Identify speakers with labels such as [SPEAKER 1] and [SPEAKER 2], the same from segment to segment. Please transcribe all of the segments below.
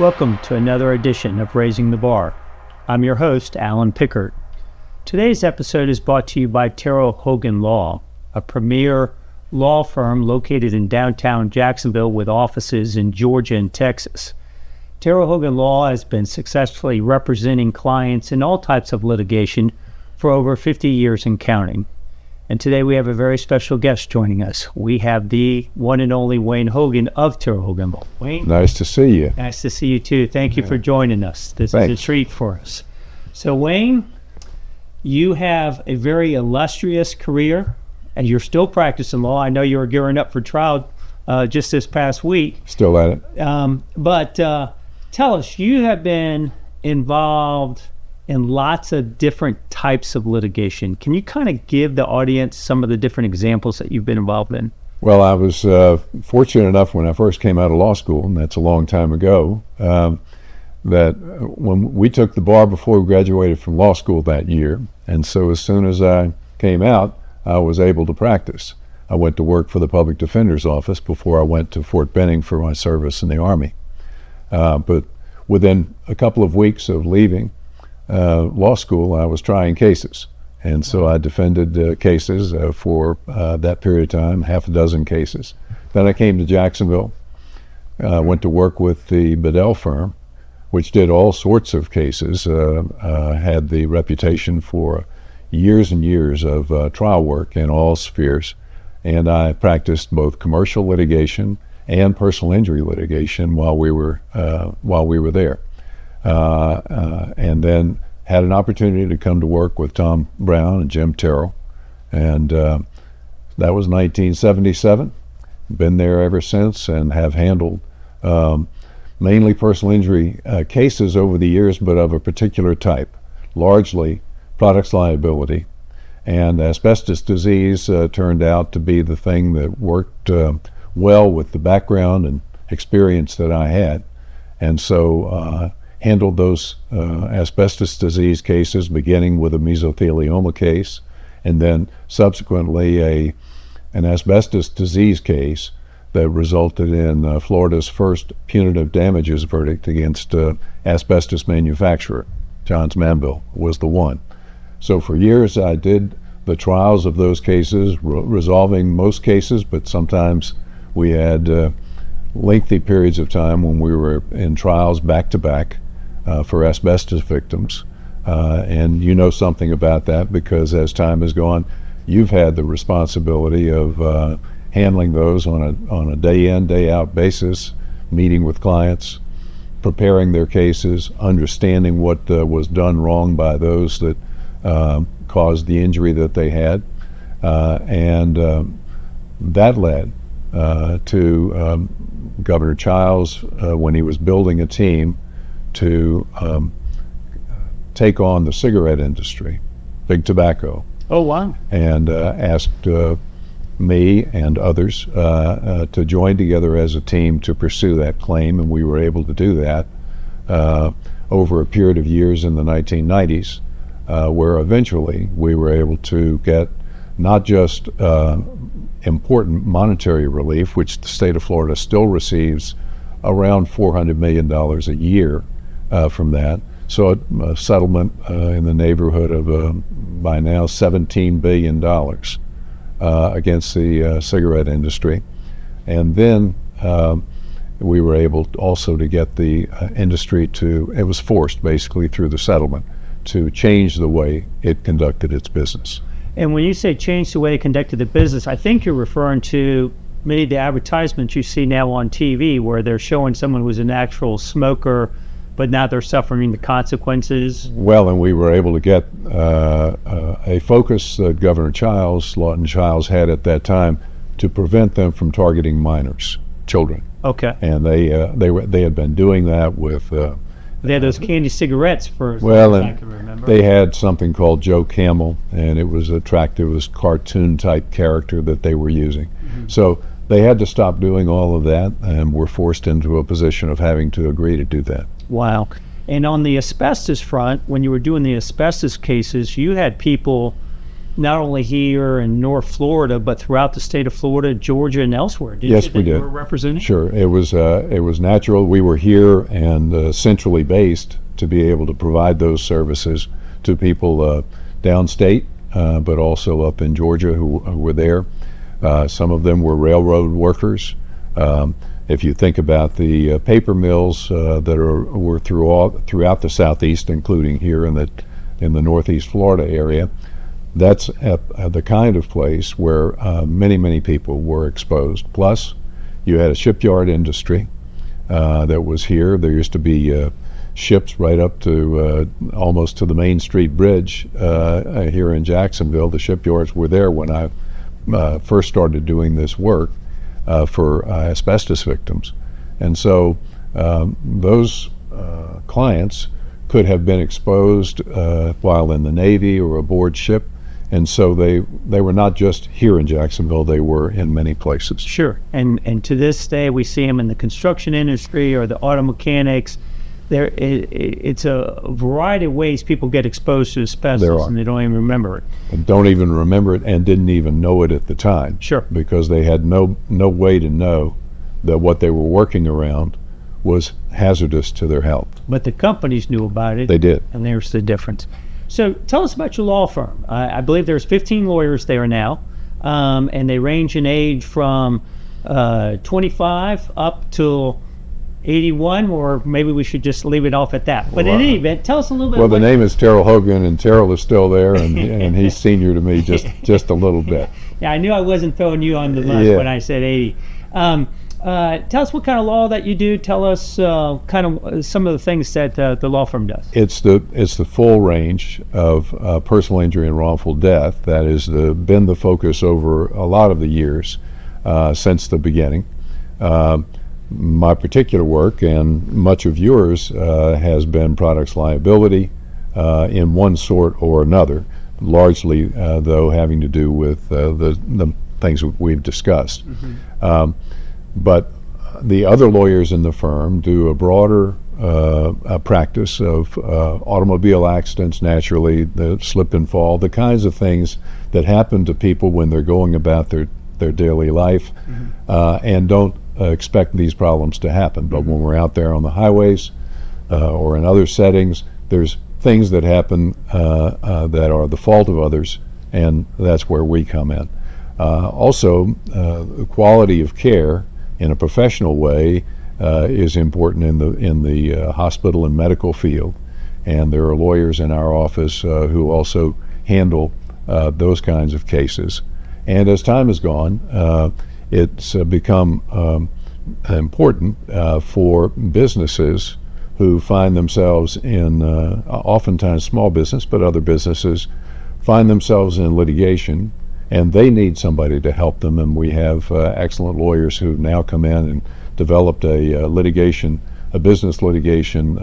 [SPEAKER 1] Welcome to another edition of Raising the Bar. I'm your host, Alan Pickard. Today's episode is brought to you by Wayne Hogan Law, a premier law firm located in downtown Jacksonville with offices in Georgia and Texas. Wayne Hogan Law has been successfully representing clients in all types of litigation for over 50 years and counting. And today we have a very special guest joining us. We have the one and only Wayne Hogan of Wayne Hogan Law. Wayne?
[SPEAKER 2] Nice to see you.
[SPEAKER 1] Nice to see you too. Thank you for joining us. This is a treat for us. So Wayne, you have a very illustrious career and you're still practicing law. I know you were gearing up for trial just this past week.
[SPEAKER 2] Still at it.
[SPEAKER 1] But tell us, you have been involved in lots of different types of litigation. Can you kind of give the audience some of the different examples that you've been involved in?
[SPEAKER 2] Well, I was fortunate enough when I first came out of law school, and that's a long time ago, that when we took the bar before we graduated from law school that year, and so as soon as I came out, I was able to practice. I went to work for the public defender's office before I went to Fort Benning for my service in the Army. But within a couple of weeks of leaving law school, I was trying cases. And so I defended cases for that period of time, half a dozen cases. Then I came to Jacksonville, went to work with the Bedell firm, which did all sorts of cases, had the reputation for years and years of trial work in all spheres. And I practiced both commercial litigation and personal injury litigation while we were there. And then had an opportunity to come to work with Tom Brown and Jim Terrell. And that was 1977. Been there ever since and have handled mainly personal injury cases over the years, but of a particular type, largely products liability. And asbestos disease turned out to be the thing that worked well with the background and experience that I had. And so handled those asbestos disease cases, beginning with a mesothelioma case, and then subsequently an asbestos disease case that resulted in Florida's first punitive damages verdict against asbestos manufacturer. Johns Manville was the one. So for years I did the trials of those cases, resolving most cases, but sometimes we had lengthy periods of time when we were in trials back to back for asbestos victims. And you know something about that because as time has gone, you've had the responsibility of handling those on a day in, day out basis, meeting with clients, preparing their cases, understanding what was done wrong by those that caused the injury that they had. And that led to Governor Childs, when he was building a team to take on the cigarette industry, big tobacco.
[SPEAKER 1] Oh, wow. And
[SPEAKER 2] asked me and others to join together as a team to pursue that claim, and we were able to do that over a period of years in the 1990s, where eventually we were able to get not just important monetary relief, which the state of Florida still receives around $400 million a year from that. So a settlement in the neighborhood of by now $17 billion against the cigarette industry. And then we were able also to get the industry it was forced basically through the settlement to change the way it conducted its business.
[SPEAKER 1] And when you say change the way it conducted the business, I think you're referring to many of the advertisements you see now on TV where they're showing someone who's an actual smoker, but now they're suffering the consequences.
[SPEAKER 2] Well, and we were able to get a focus that Governor Childs, Lawton Childs, had at that time to prevent them from targeting minors, children.
[SPEAKER 1] Okay.
[SPEAKER 2] And they had been doing that with
[SPEAKER 1] they had those candy cigarettes for as long as I can remember.
[SPEAKER 2] They had something called Joe Camel, and it was attractive, it was cartoon type character that they were using. Mm-hmm. So they had to stop doing all of that and were forced into a position of having to agree to do that.
[SPEAKER 1] Wow. And on the asbestos front, when you were doing the asbestos cases, you had people not only here in North Florida, but throughout the state of Florida, Georgia, and elsewhere.
[SPEAKER 2] Yes, we did.
[SPEAKER 1] You were representing?
[SPEAKER 2] Sure. It was natural. We were here and centrally based to be able to provide those services to people downstate, but also up in Georgia who were there. Some of them were railroad workers. If you think about the paper mills that were throughout the Southeast, including here in the Northeast Florida area, that's the kind of place where many people were exposed. Plus, you had a shipyard industry that was here. There used to be ships right up to almost to the Main Street Bridge here in Jacksonville. The shipyards were there when I first started doing this work for asbestos victims. And so those clients could have been exposed while in the Navy or aboard ship. And so they were not just here in Jacksonville, they were in many places.
[SPEAKER 1] Sure. And to this day, we see them in the construction industry or the auto mechanics. It's a variety of ways people get exposed to asbestos, and they don't even remember it.
[SPEAKER 2] And don't even remember it and didn't even know it at the time.
[SPEAKER 1] Sure.
[SPEAKER 2] Because they had no way to know that what they were working around was hazardous to their health.
[SPEAKER 1] But the companies knew about it.
[SPEAKER 2] They did.
[SPEAKER 1] And there's the difference. So tell us about your law firm. I believe there's 15 lawyers there now, and they range in age from 25 up to 81, or maybe we should just leave it off at that. But in any event, tell us a little bit.
[SPEAKER 2] Well, the name is Terrell Hogan, and Terrell is still there, and he's senior to me just a little bit.
[SPEAKER 1] Yeah, I knew I wasn't throwing you on the bus when I said 80. Tell us what kind of law that you do. Tell us kind of some of the things that the law firm does.
[SPEAKER 2] It's the full range of personal injury and wrongful death that has been the focus over a lot of the years since the beginning. My particular work and much of yours has been products liability in one sort or another, largely though having to do with the things we've discussed. Mm-hmm. But the other lawyers in the firm do a broader practice of automobile accidents, naturally, the slip and fall, the kinds of things that happen to people when they're going about their daily life, and don't expect these problems to happen. But when we're out there on the highways or in other settings, there's things that happen that are the fault of others, and that's where we come in. Also, the quality of care in a professional way is important in the hospital and medical field, and there are lawyers in our office who also handle those kinds of cases. And as time has gone, it's become important for businesses who find themselves in, oftentimes small business, but other businesses find themselves in litigation, and they need somebody to help them. And we have excellent lawyers who now come in and developed a business litigation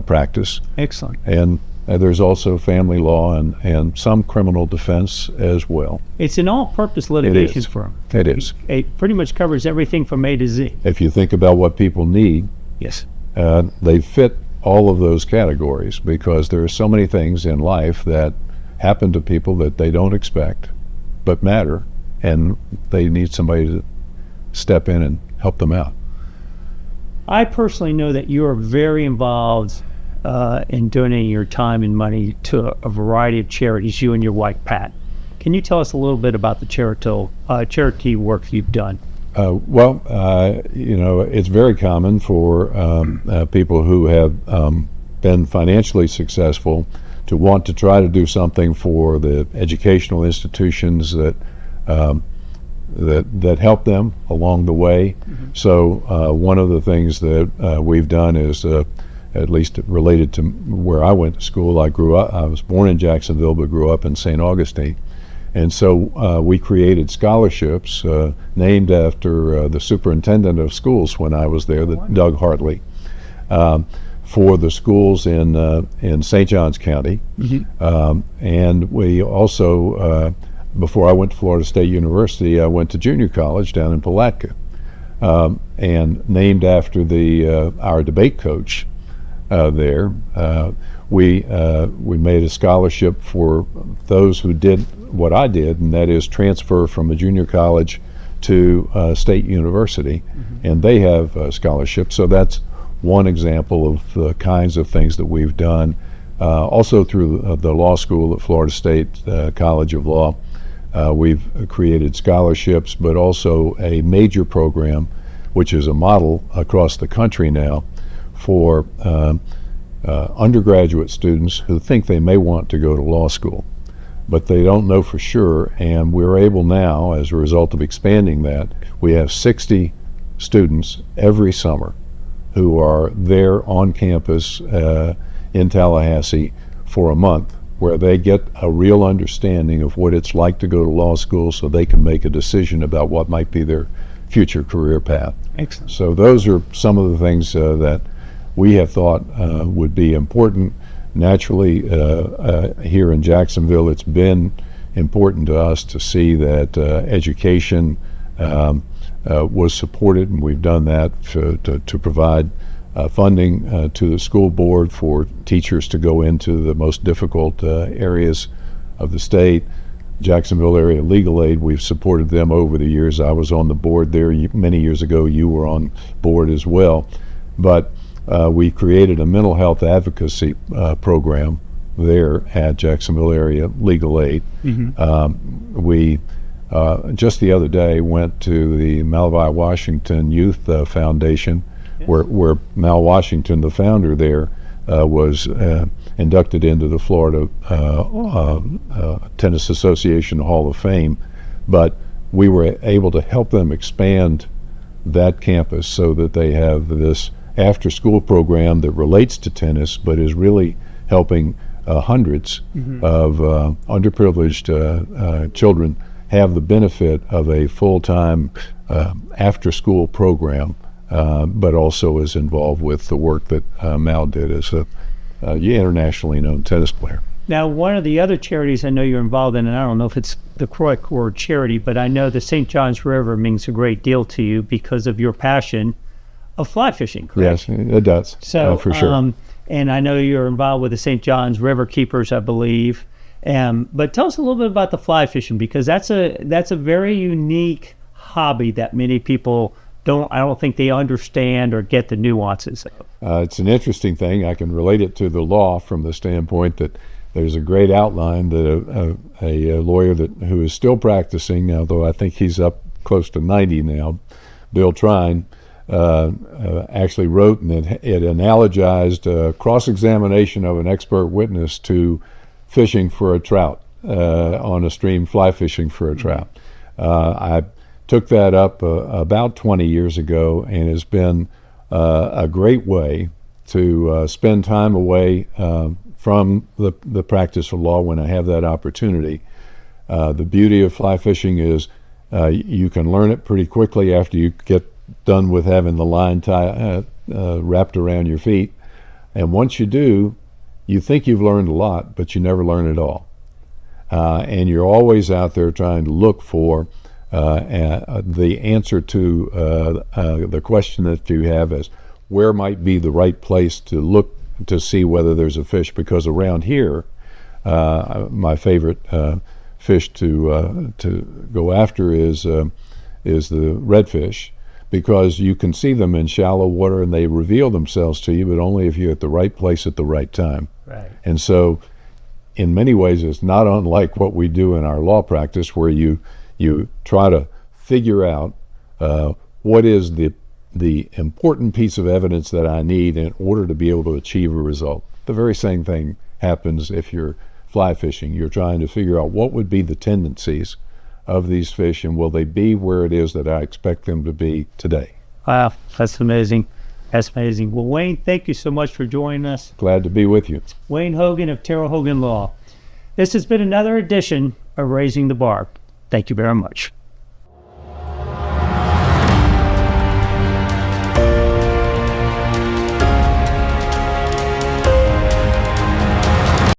[SPEAKER 2] practice.
[SPEAKER 1] Excellent.
[SPEAKER 2] And there's also family law and some criminal defense as well.
[SPEAKER 1] It's an all-purpose litigation firm.
[SPEAKER 2] It is.
[SPEAKER 1] It pretty much covers everything from A to Z.
[SPEAKER 2] If you think about what people need,
[SPEAKER 1] yes,
[SPEAKER 2] they fit all of those categories, because there are so many things in life that happen to people that they don't expect but matter, and they need somebody to step in and help them out.
[SPEAKER 1] I personally know that you are very involved in donating your time and money to a variety of charities, you and your wife, Pat. Can you tell us a little bit about the charity work you've done?
[SPEAKER 2] Well, it's very common for people who have been financially successful to want to try to do something for the educational institutions that help them along the way. Mm-hmm. So one of the things that we've done is, at least related to where I went to school, I was born in Jacksonville but grew up in St. Augustine. And so we created scholarships named after the superintendent of schools when I was there, Doug Hartley, for the schools in St. Johns County. Mm-hmm. And we also, before I went to Florida State University, I went to junior college down in Palatka, and named after our debate coach there. we made a scholarship for those who did what I did, and that is transfer from a junior college to State University, and they have scholarships. So that's one example of the kinds of things that we've done. Also through the law school at Florida State College of Law, we've created scholarships, but also a major program, which is a model across the country now for undergraduate students who think they may want to go to law school, but they don't know for sure. And we're able now, as a result of expanding that, we have 60 students every summer who are there on campus in Tallahassee for a month, where they get a real understanding of what it's like to go to law school so they can make a decision about what might be their future career path.
[SPEAKER 1] Excellent.
[SPEAKER 2] So those are some of the things that we have thought would be important. Naturally, here in Jacksonville, it's been important to us to see that education was supported, and we've done that to provide funding to the school board for teachers to go into the most difficult areas of the state. Jacksonville Area Legal Aid, we've supported them over the years. I was on the board there many years ago. You were on board as well. But we created a mental health advocacy program there at Jacksonville Area Legal Aid. We just the other day went to the Malavi Washington Youth Foundation, where Mal Washington, the founder there, was inducted into the Florida Tennis Association Hall of Fame. But we were able to help them expand that campus so that they have this after-school program that relates to tennis, but is really helping hundreds of underprivileged children have the benefit of a full-time after-school program, but also is involved with the work that Mal did as a internationally known tennis player.
[SPEAKER 1] Now, one of the other charities I know you're involved in, and I don't know if it's the correct word charity, but I know the St. Johns River means a great deal to you because of your passion of fly fishing, correct?
[SPEAKER 2] Yes, it does.
[SPEAKER 1] So,
[SPEAKER 2] for sure.
[SPEAKER 1] And I know you're involved with the St. Johns River Keepers, I believe. But tell us a little bit about the fly fishing, because that's a very unique hobby that many people I don't think they understand or get the nuances of.
[SPEAKER 2] It's an interesting thing. I can relate it to the law from the standpoint that there's a great outline that a lawyer who is still practicing, although I think he's up close to 90 now, Bill Trine, actually wrote, and it analogized cross-examination of an expert witness to fishing for a trout on a stream, fly fishing for a trout. I took that up about 20 years ago, and has been a great way to spend time away from the practice of law when I have that opportunity. The beauty of fly fishing is you can learn it pretty quickly after you get done with having the line wrapped around your feet. And once you do, you think you've learned a lot, but you never learn it all. And you're always out there trying to look for the answer to the question that you have is, where might be the right place to look to see whether there's a fish? Because around here, my favorite fish to go after is the redfish, because you can see them in shallow water and they reveal themselves to you, but only if you're at the right place at the right time.
[SPEAKER 1] Right.
[SPEAKER 2] And so in many ways it's not unlike what we do in our law practice, where you try to figure out what is the important piece of evidence that I need in order to be able to achieve a result. The very same thing happens if you're fly fishing. You're trying to figure out what would be the tendencies of these fish, and will they be where it is that I expect them to be today.
[SPEAKER 1] Wow, that's amazing. That's amazing. Well, Wayne, thank you so much for joining us.
[SPEAKER 2] Glad to be with you.
[SPEAKER 1] Wayne Hogan of Terrell Hogan Law. This has been another edition of Raising the Bar. Thank you very much.